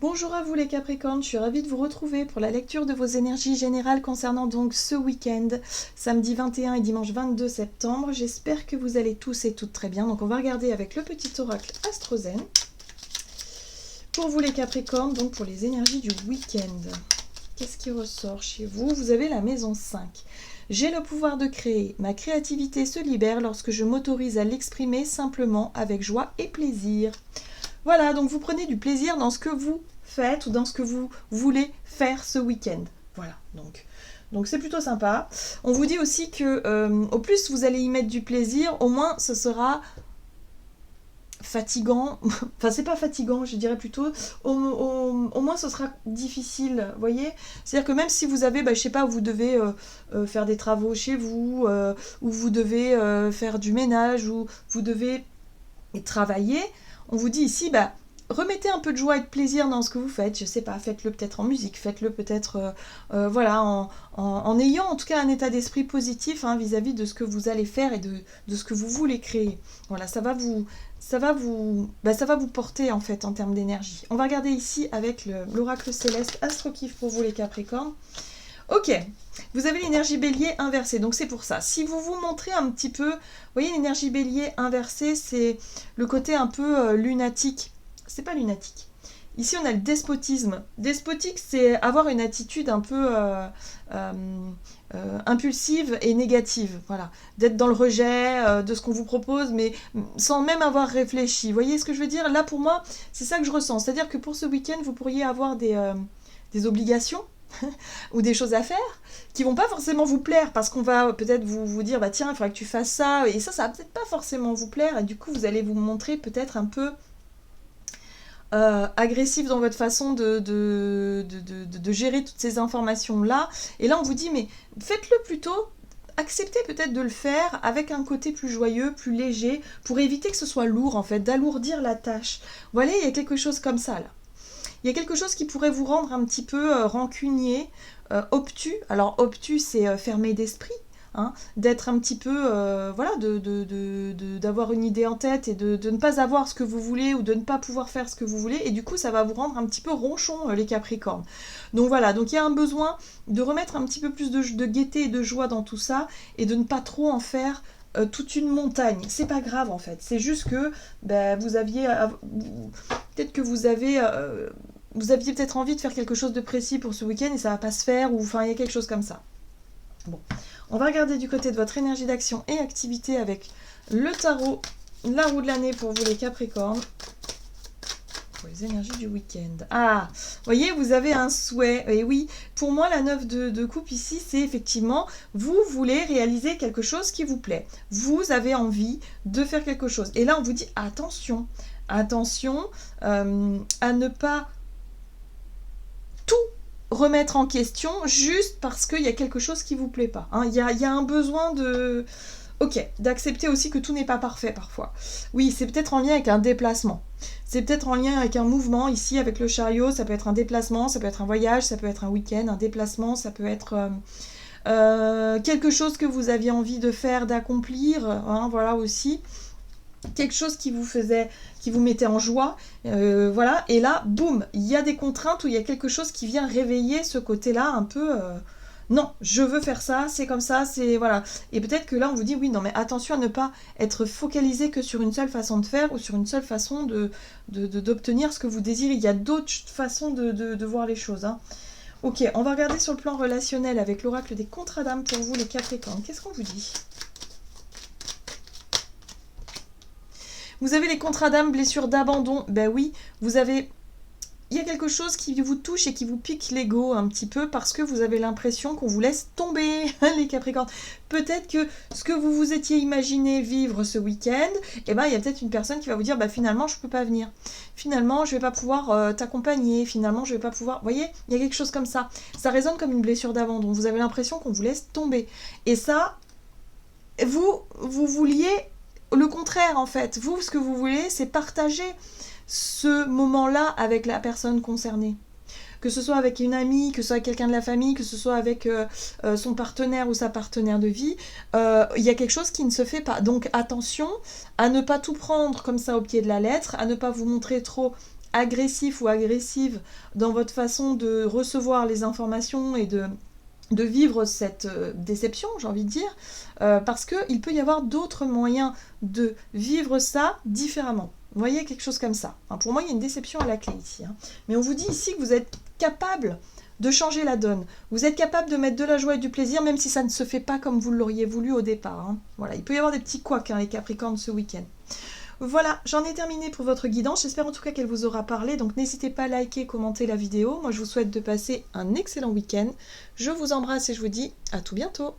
Bonjour à vous les Capricornes, je suis ravie de vous retrouver pour la lecture de vos énergies générales concernant donc ce week-end, samedi 21 et dimanche 22 septembre. J'espère que vous allez tous et toutes très bien. Donc on va regarder avec le petit oracle Astrozen. Pour vous les Capricornes, donc pour les énergies du week-end. Qu'est-ce qui ressort chez vous? Vous avez la maison 5. J'ai le pouvoir de créer. Ma créativité se libère lorsque je m'autorise à l'exprimer simplement avec joie et plaisir. Voilà, donc vous prenez du plaisir dans ce que vous faites ou dans ce que vous voulez faire ce week-end. Voilà, donc c'est plutôt sympa. On vous dit aussi que au plus vous allez y mettre du plaisir, au moins ce sera fatigant. Enfin, c'est pas fatigant, je dirais plutôt. Au moins ce sera difficile, vous voyez. C'est-à-dire que même si vous avez, je sais pas, vous devez faire des travaux chez vous, ou vous devez faire du ménage, ou vous devez travailler, on vous dit ici, remettez un peu de joie et de plaisir dans ce que vous faites. Je sais pas, faites-le peut-être en musique, faites-le peut-être voilà, en ayant en tout cas un état d'esprit positif vis-à-vis de ce que vous allez faire et de ce que vous voulez créer. Voilà, ça va vous porter en fait en termes d'énergie. On va regarder ici avec l'oracle céleste Astro-Kiff pour vous les Capricornes. Ok, vous avez l'énergie bélier inversée, donc c'est pour ça. Si vous vous montrez un petit peu, vous voyez l'énergie bélier inversée, c'est le côté un peu lunatique. C'est pas lunatique. Ici, on a le despotisme. Despotique, c'est avoir une attitude un peu impulsive et négative. Voilà, d'être dans le rejet de ce qu'on vous propose, mais sans même avoir réfléchi. Vous voyez ce que je veux dire? Là, pour moi, c'est ça que je ressens. C'est-à-dire que pour ce week-end, vous pourriez avoir des obligations ou des choses à faire qui vont pas forcément vous plaire parce qu'on va peut-être vous dire tiens il faudrait que tu fasses ça et ça va peut-être pas forcément vous plaire et du coup vous allez vous montrer peut-être un peu agressif dans votre façon de gérer toutes ces informations là, et là on vous dit mais faites-le plutôt, acceptez peut-être de le faire avec un côté plus joyeux, plus léger, pour éviter que ce soit lourd en fait, d'alourdir la tâche. Voilà, il y a quelque chose comme ça là. Il y a quelque chose qui pourrait vous rendre un petit peu rancunier, obtus. Alors obtus, c'est fermé d'esprit, d'être un petit peu, voilà, d'avoir une idée en tête et de ne pas avoir ce que vous voulez ou de ne pas pouvoir faire ce que vous voulez. Et du coup, ça va vous rendre un petit peu ronchon, les Capricornes. Donc voilà, donc il y a un besoin de remettre un petit peu plus de gaieté et de joie dans tout ça et de ne pas trop en faire toute une montagne. C'est pas grave en fait, c'est juste que vous aviez peut-être que vous aviez peut-être envie de faire quelque chose de précis pour ce week-end et ça va pas se faire, ou enfin il y a quelque chose comme ça. Bon, on va regarder du côté de votre énergie d'action et activité avec le tarot, la roue de l'année pour vous les Capricornes. Pour les énergies du week-end. Ah, voyez, vous avez un souhait. Et oui, pour moi, la 9 de coupe ici, c'est effectivement, vous voulez réaliser quelque chose qui vous plaît. Vous avez envie de faire quelque chose. Et là, on vous dit, attention, attention à ne pas tout remettre en question juste parce qu'il y a quelque chose qui vous plaît pas. Il y a un besoin de... Ok, d'accepter aussi que tout n'est pas parfait parfois. Oui, c'est peut-être en lien avec un déplacement. C'est peut-être en lien avec un mouvement. Ici, avec le chariot, ça peut être un déplacement, ça peut être un voyage, ça peut être un week-end, un déplacement, ça peut être quelque chose que vous aviez envie de faire, d'accomplir. Voilà aussi. Quelque chose qui vous mettait en joie, voilà, et là, boum, il y a des contraintes ou il y a quelque chose qui vient réveiller ce côté-là un peu... non, je veux faire ça, c'est comme ça, c'est... Voilà. Et peut-être que là, on vous dit, oui, non, mais attention à ne pas être focalisé que sur une seule façon de faire ou sur une seule façon d'obtenir ce que vous désirez. Il y a d'autres façons de voir les choses. Ok, on va regarder sur le plan relationnel avec l'oracle des contrats d'âme pour vous, les Capricornes. Qu'est-ce qu'on vous dit ? Vous avez les contrats d'âme, blessures d'abandon. Ben oui, vous avez... Il y a quelque chose qui vous touche et qui vous pique l'ego un petit peu parce que vous avez l'impression qu'on vous laisse tomber, les Capricornes. Peut-être que ce que vous vous étiez imaginé vivre ce week-end, il y a peut-être une personne qui va vous dire finalement je peux pas venir. Finalement je vais pas pouvoir t'accompagner. Finalement je vais pas pouvoir... Vous voyez, il y a quelque chose comme ça. Ça résonne comme une blessure d'abandon. Vous avez l'impression qu'on vous laisse tomber. Et ça, vous vouliez... Le contraire en fait, vous ce que vous voulez c'est partager ce moment-là avec la personne concernée. Que ce soit avec une amie, que ce soit avec quelqu'un de la famille, que ce soit avec son partenaire ou sa partenaire de vie, il y a quelque chose qui ne se fait pas. Donc attention à ne pas tout prendre comme ça au pied de la lettre, à ne pas vous montrer trop agressif ou agressive dans votre façon de recevoir les informations et de vivre cette déception, j'ai envie de dire, parce qu'il peut y avoir d'autres moyens de vivre ça différemment. Vous voyez, quelque chose comme ça. Enfin, pour moi, il y a une déception à la clé ici. Hein. Mais on vous dit ici que vous êtes capable de changer la donne. Vous êtes capable de mettre de la joie et du plaisir, même si ça ne se fait pas comme vous l'auriez voulu au départ. Hein. Voilà, il peut y avoir des petits couacs, hein, les Capricornes, ce week-end. Voilà, j'en ai terminé pour votre guidance. J'espère en tout cas qu'elle vous aura parlé. Donc n'hésitez pas à liker, commenter la vidéo. Moi, je vous souhaite de passer un excellent week-end. Je vous embrasse et je vous dis à tout bientôt.